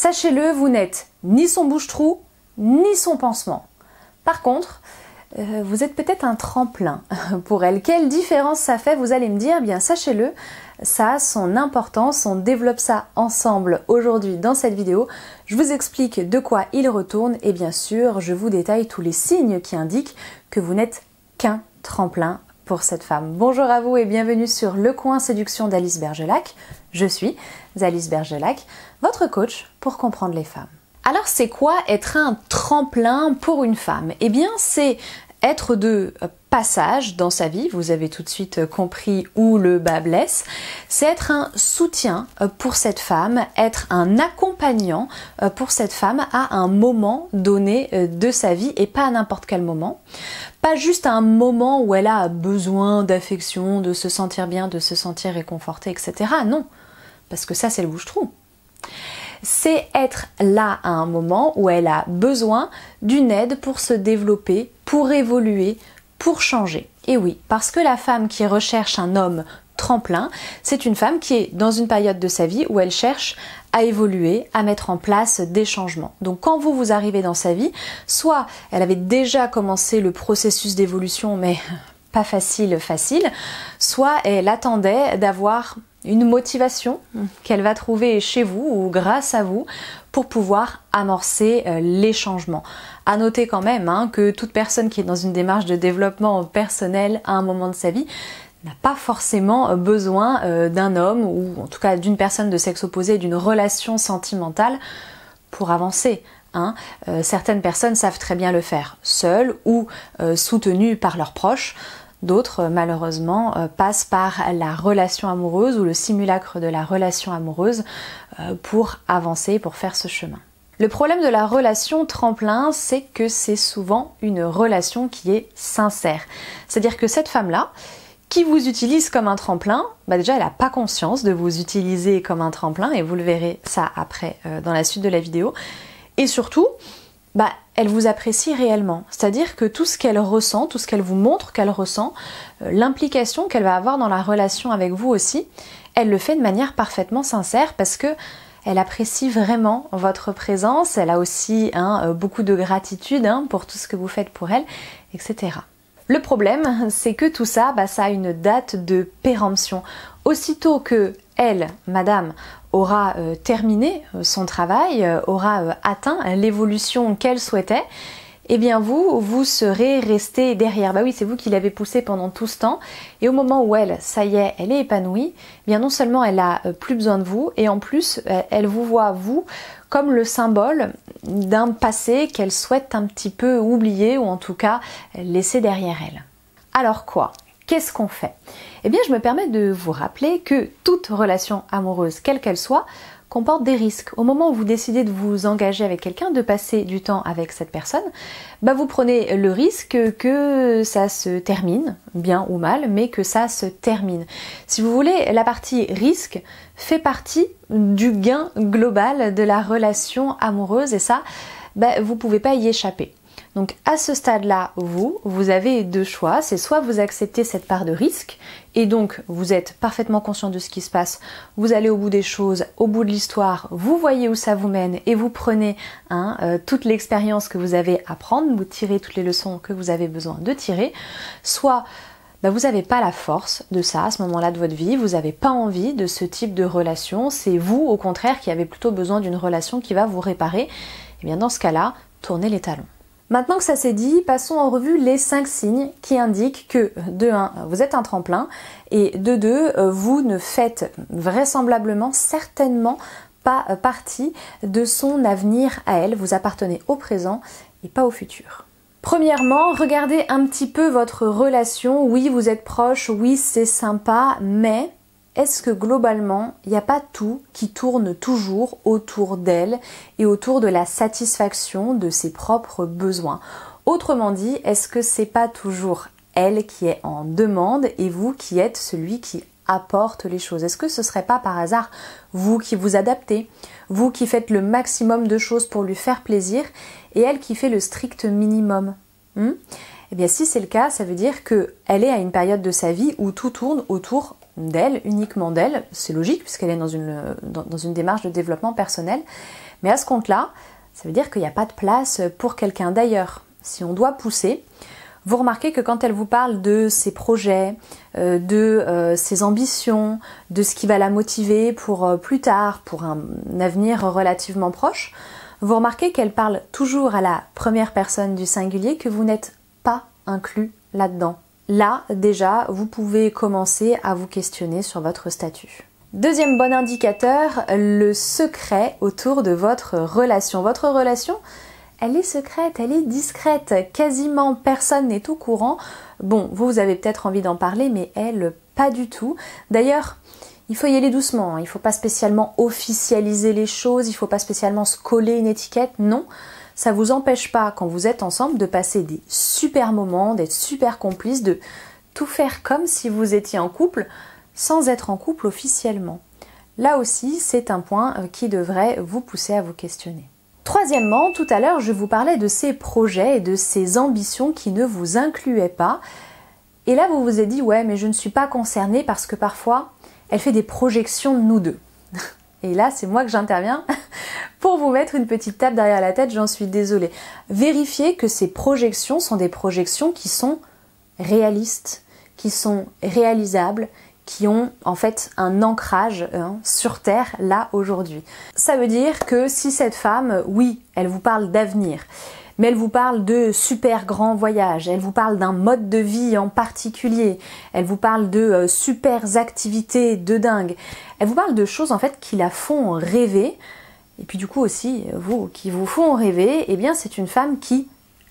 Sachez-le, vous n'êtes ni son bouche-trou, ni son pansement. Par contre, vous êtes peut-être un tremplin pour elle. Quelle différence ça fait? Vous allez me dire, bien sachez-le, ça a son importance, on développe ça ensemble aujourd'hui dans cette vidéo. Je vous explique de quoi il retourne et bien sûr, je vous détaille tous les signes qui indiquent que vous n'êtes qu'un tremplin pour cette femme. Bonjour à vous et bienvenue sur Le Coin Séduction d'Alice Bergelac. Je suis Alice Bergelac, votre coach pour comprendre les femmes. Alors c'est quoi être un tremplin pour une femme? Eh bien c'est être de passage dans sa vie, vous avez tout de suite compris où le bas blesse, c'est être un soutien pour cette femme, être un accompagnant pour cette femme à un moment donné de sa vie et pas à n'importe quel moment. Pas juste à un moment où elle a besoin d'affection, de se sentir bien, de se sentir réconfortée, etc. Non, parce que ça c'est le bouche-trou. C'est être là à un moment où elle a besoin d'une aide pour se développer, pour évoluer, pour changer. Et oui, parce que la femme qui recherche un homme tremplin, c'est une femme qui est dans une période de sa vie où elle cherche à évoluer, à mettre en place des changements. Donc quand vous arrivez dans sa vie, soit elle avait déjà commencé le processus d'évolution, mais pas facile, soit elle attendait d'avoir une motivation qu'elle va trouver chez vous ou grâce à vous pour pouvoir amorcer les changements. À noter quand même que toute personne qui est dans une démarche de développement personnel à un moment de sa vie n'a pas forcément besoin d'un homme ou en tout cas d'une personne de sexe opposé, d'une relation sentimentale pour avancer. Certaines personnes savent très bien le faire seules ou soutenues par leurs proches. D'autres, malheureusement, passent par la relation amoureuse ou le simulacre de la relation amoureuse pour avancer, pour faire ce chemin. Le problème de la relation tremplin, c'est que c'est souvent une relation qui est sincère. C'est-à-dire que cette femme-là, qui vous utilise comme un tremplin, déjà elle n'a pas conscience de vous utiliser comme un tremplin, et vous le verrez ça après dans la suite de la vidéo. Et surtout, elle vous apprécie réellement. C'est-à-dire que tout ce qu'elle ressent, tout ce qu'elle vous montre qu'elle ressent, l'implication qu'elle va avoir dans la relation avec vous aussi, elle le fait de manière parfaitement sincère parce que elle apprécie vraiment votre présence, elle a aussi beaucoup de gratitude pour tout ce que vous faites pour elle, etc. Le problème, c'est que tout ça, ça a une date de péremption. Aussitôt que elle, madame, aura terminé son travail, aura atteint l'évolution qu'elle souhaitait, eh bien vous serez resté derrière. Oui, c'est vous qui l'avez poussée pendant tout ce temps. Et au moment où elle, ça y est, elle est épanouie, eh bien non seulement elle a plus besoin de vous, et en plus elle vous voit, vous, comme le symbole d'un passé qu'elle souhaite un petit peu oublier ou en tout cas laisser derrière elle. Alors quoi? Qu'est-ce qu'on fait? Eh bien, je me permets de vous rappeler que toute relation amoureuse, quelle qu'elle soit, comporte des risques. Au moment où vous décidez de vous engager avec quelqu'un, de passer du temps avec cette personne, vous prenez le risque que ça se termine, bien ou mal, mais que ça se termine. Si vous voulez, la partie risque fait partie du gain global de la relation amoureuse et ça, vous ne pouvez pas y échapper. Donc à ce stade-là, vous avez deux choix, c'est soit vous acceptez cette part de risque et donc vous êtes parfaitement conscient de ce qui se passe, vous allez au bout des choses, au bout de l'histoire, vous voyez où ça vous mène et vous prenez toute l'expérience que vous avez à prendre, vous tirez toutes les leçons que vous avez besoin de tirer, soit vous n'avez pas la force de ça à ce moment-là de votre vie, vous n'avez pas envie de ce type de relation, c'est vous au contraire qui avez plutôt besoin d'une relation qui va vous réparer, et bien dans ce cas-là, tournez les talons. Maintenant que ça c'est dit, passons en revue les 5 signes qui indiquent que de 1, vous êtes un tremplin et de 2, vous ne faites vraisemblablement, certainement pas partie de son avenir à elle. Vous appartenez au présent et pas au futur. Premièrement, regardez un petit peu votre relation. Oui, vous êtes proches, oui, c'est sympa, mais est-ce que globalement, il n'y a pas tout qui tourne toujours autour d'elle et autour de la satisfaction de ses propres besoins? Autrement dit, est-ce que c'est pas toujours elle qui est en demande et vous qui êtes celui qui apporte les choses? Est-ce que ce serait pas par hasard vous qui vous adaptez, vous qui faites le maximum de choses pour lui faire plaisir et elle qui fait le strict minimum? Eh bien si c'est le cas, ça veut dire qu'elle est à une période de sa vie où tout tourne autour d'elle, uniquement d'elle. C'est logique puisqu'elle est dans une démarche de développement personnel. Mais à ce compte-là, ça veut dire qu'il n'y a pas de place pour quelqu'un. D'ailleurs, si on doit pousser, vous remarquez que quand elle vous parle de ses projets, de ses ambitions, de ce qui va la motiver pour plus tard, pour un avenir relativement proche, vous remarquez qu'elle parle toujours à la première personne du singulier, que vous n'êtes pas inclus là-dedans. Là, déjà, vous pouvez commencer à vous questionner sur votre statut. Deuxième bon indicateur, le secret autour de votre relation. Votre relation, elle est secrète, elle est discrète. Quasiment personne n'est au courant. Bon, vous avez peut-être envie d'en parler, mais elle, pas du tout. D'ailleurs, il faut y aller doucement. Il ne faut pas spécialement officialiser les choses, il ne faut pas spécialement se coller une étiquette, non. Ça ne vous empêche pas, quand vous êtes ensemble, de passer des super moments, d'être super complices, de tout faire comme si vous étiez en couple, sans être en couple officiellement. Là aussi, c'est un point qui devrait vous pousser à vous questionner. Troisièmement, tout à l'heure, je vous parlais de ces projets et de ces ambitions qui ne vous incluaient pas. Et là, vous vous êtes dit, ouais, mais je ne suis pas concernée parce que parfois, elle fait des projections de nous deux. Et là, c'est moi que j'interviens pour vous mettre une petite tape derrière la tête, j'en suis désolée. Vérifiez que ces projections sont des projections qui sont réalistes, qui sont réalisables, qui ont en fait un ancrage sur Terre, là, aujourd'hui. Ça veut dire que si cette femme, oui, elle vous parle d'avenir, mais elle vous parle de super grands voyages, elle vous parle d'un mode de vie en particulier, elle vous parle de super activités de dingue, elle vous parle de choses en fait qui la font rêver, et puis du coup aussi, vous, qui vous font rêver, eh bien c'est une femme qui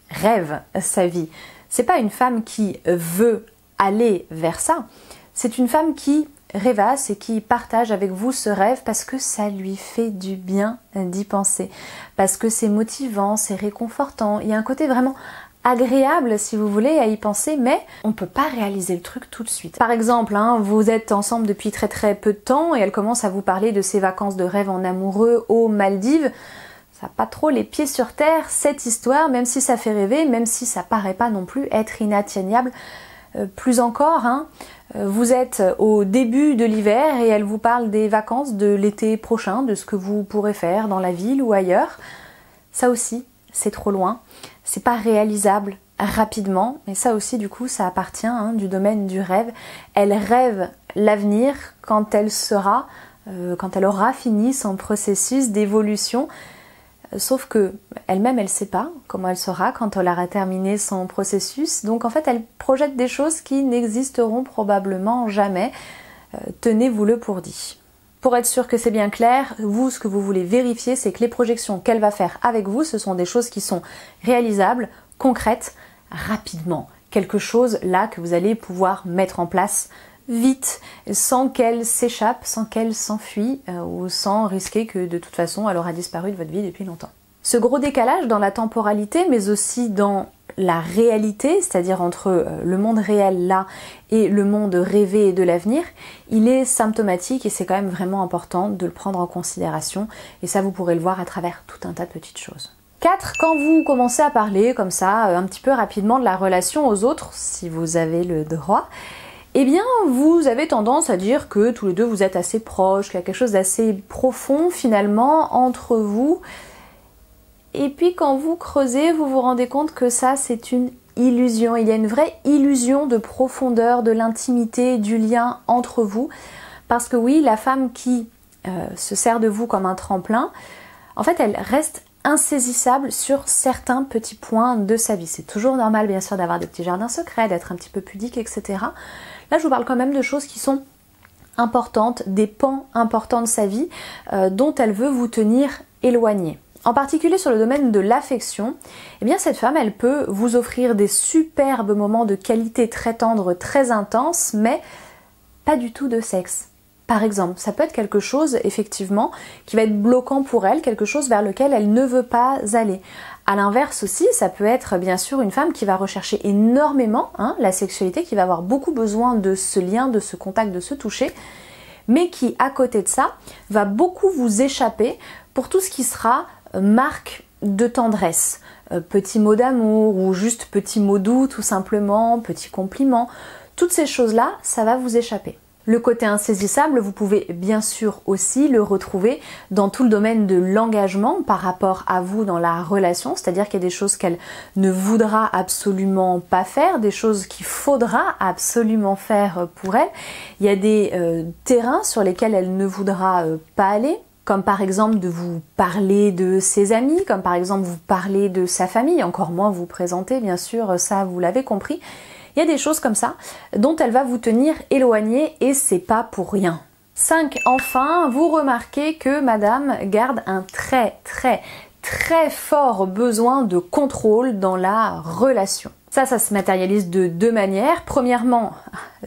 rêve sa vie. C'est pas une femme qui veut aller vers ça, c'est une femme qui rêvasse et qui partage avec vous ce rêve parce que ça lui fait du bien d'y penser, parce que c'est motivant, c'est réconfortant, il y a un côté vraiment agréable si vous voulez à y penser, mais on ne peut pas réaliser le truc tout de suite. Par exemple, vous êtes ensemble depuis très très peu de temps et elle commence à vous parler de ses vacances de rêve en amoureux aux Maldives. Ça n'a pas trop les pieds sur terre cette histoire, même si ça fait rêver, même si ça paraît pas non plus être inatteignable. Plus encore, vous êtes au début de l'hiver et elle vous parle des vacances de l'été prochain, de ce que vous pourrez faire dans la ville ou ailleurs. Ça aussi, c'est trop loin. C'est pas réalisable rapidement, mais ça aussi, du coup, ça appartient du domaine du rêve. Elle rêve l'avenir quand elle aura fini son processus d'évolution. Sauf que elle-même, elle ne sait pas comment elle sera quand elle aura terminé son processus. Donc en fait, elle projette des choses qui n'existeront probablement jamais. Tenez-vous-le pour dit. Pour être sûr que c'est bien clair, vous, ce que vous voulez vérifier, c'est que les projections qu'elle va faire avec vous, ce sont des choses qui sont réalisables, concrètes, rapidement. Quelque chose là que vous allez pouvoir mettre en place vite, sans qu'elle s'échappe, sans qu'elle s'enfuit ou sans risquer que de toute façon elle aura disparu de votre vie depuis longtemps. Ce gros décalage dans la temporalité mais aussi dans la réalité, c'est-à-dire entre le monde réel là et le monde rêvé et de l'avenir, il est symptomatique et c'est quand même vraiment important de le prendre en considération et ça vous pourrez le voir à travers tout un tas de petites choses. 4. Quand vous commencez à parler comme ça un petit peu rapidement de la relation aux autres, si vous avez le droit, eh bien, vous avez tendance à dire que tous les deux vous êtes assez proches, qu'il y a quelque chose d'assez profond finalement entre vous. Et puis quand vous creusez, vous vous rendez compte que ça c'est une illusion. Il y a une vraie illusion de profondeur, de l'intimité, du lien entre vous. Parce que oui, la femme qui se sert de vous comme un tremplin, en fait elle reste insaisissable sur certains petits points de sa vie. C'est toujours normal bien sûr d'avoir des petits jardins secrets, d'être un petit peu pudique, etc. Là je vous parle quand même de choses qui sont importantes, des pans importants de sa vie dont elle veut vous tenir éloigné. En particulier sur le domaine de l'affection, eh bien cette femme elle peut vous offrir des superbes moments de qualité très tendres, très intenses, mais pas du tout de sexe. Par exemple, ça peut être quelque chose effectivement qui va être bloquant pour elle, quelque chose vers lequel elle ne veut pas aller. À l'inverse aussi, ça peut être bien sûr une femme qui va rechercher énormément la sexualité, qui va avoir beaucoup besoin de ce lien, de ce contact, de ce toucher, mais qui à côté de ça va beaucoup vous échapper pour tout ce qui sera marque de tendresse, petits mots d'amour ou juste petits mots doux tout simplement, petits compliments. Toutes ces choses-là, ça va vous échapper. Le côté insaisissable, vous pouvez bien sûr aussi le retrouver dans tout le domaine de l'engagement par rapport à vous dans la relation, c'est-à-dire qu'il y a des choses qu'elle ne voudra absolument pas faire, des choses qu'il faudra absolument faire pour elle. Il y a des terrains sur lesquels elle ne voudra pas aller, comme par exemple de vous parler de ses amis, comme par exemple vous parler de sa famille, encore moins vous présenter, bien sûr, ça vous l'avez compris. Il y a des choses comme ça dont elle va vous tenir éloigné et c'est pas pour rien. 5. Enfin, vous remarquez que madame garde un très fort besoin de contrôle dans la relation. Ça se matérialise de deux manières. Premièrement,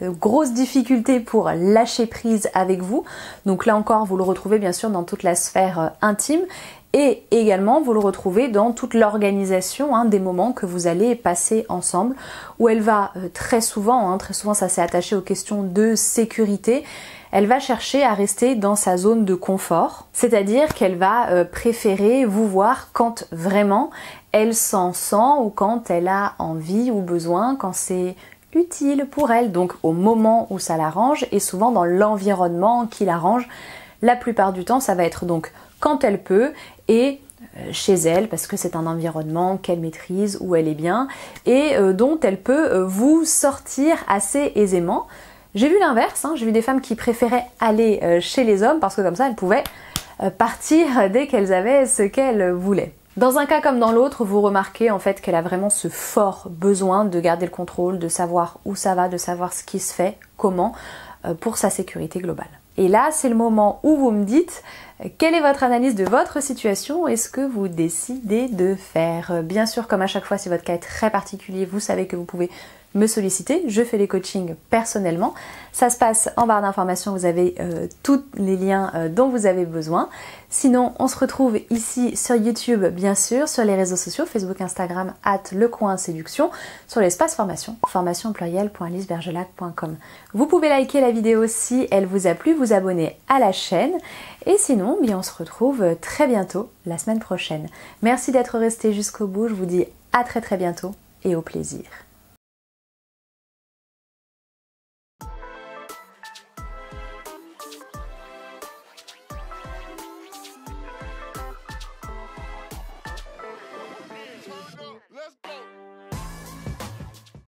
grosse difficulté pour lâcher prise avec vous. Donc là encore, vous le retrouvez bien sûr dans toute la sphère intime. Et également, vous le retrouvez dans toute l'organisation des moments que vous allez passer ensemble, où elle va très souvent ça s'est attaché aux questions de sécurité, elle va chercher à rester dans sa zone de confort, c'est-à-dire qu'elle va préférer vous voir quand vraiment elle s'en sent ou quand elle a envie ou besoin, quand c'est utile pour elle, donc au moment où ça l'arrange et souvent dans l'environnement qui l'arrange. La plupart du temps, ça va être donc quand elle peut et chez elle parce que c'est un environnement qu'elle maîtrise, où elle est bien et dont elle peut vous sortir assez aisément. J'ai vu l'inverse, j'ai vu des femmes qui préféraient aller chez les hommes parce que comme ça elles pouvaient partir dès qu'elles avaient ce qu'elles voulaient. Dans un cas comme dans l'autre, vous remarquez en fait qu'elle a vraiment ce fort besoin de garder le contrôle, de savoir où ça va, de savoir ce qui se fait, comment, pour sa sécurité globale. Et là, c'est le moment où vous me dites quelle est votre analyse de votre situation et ce que vous décidez de faire. Bien sûr, comme à chaque fois, si votre cas est très particulier, vous savez que vous pouvez me solliciter. Je fais les coachings personnellement. Ça se passe en barre d'informations, vous avez tous les liens dont vous avez besoin. Sinon, on se retrouve ici sur YouTube, bien sûr, sur les réseaux sociaux, Facebook, Instagram, @lecoinséduction, sur l'espace formation, formation.pluriel.alicebergelac.com. Vous pouvez liker la vidéo si elle vous a plu, vous abonner à la chaîne. Et sinon, on se retrouve très bientôt, la semaine prochaine. Merci d'être resté jusqu'au bout, je vous dis à très bientôt et au plaisir.